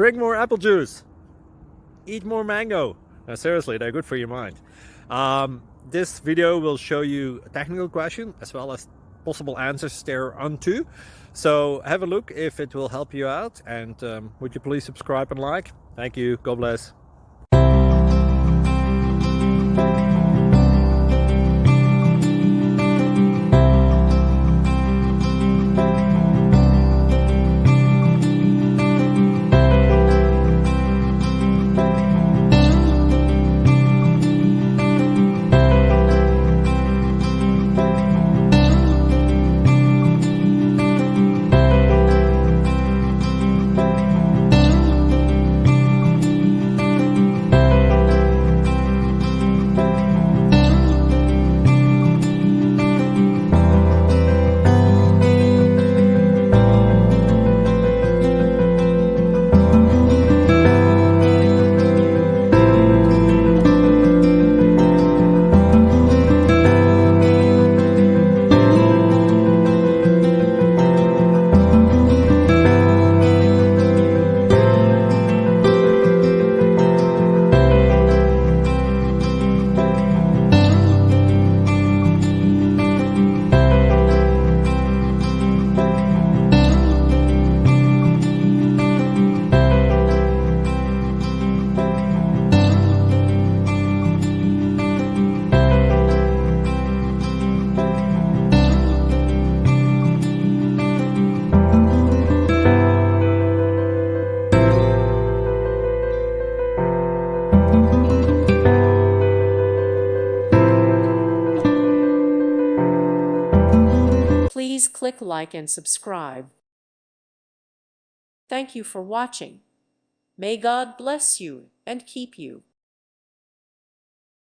Drink more apple juice. Eat more mango. No, seriously, they're good for your mind. This video will show you a technical question as well as possible answers thereunto. So have a look if it will help you out, and would you please subscribe and like? Thank you. God bless. Please click like and subscribe. Thank you for watching. May God bless you and keep you.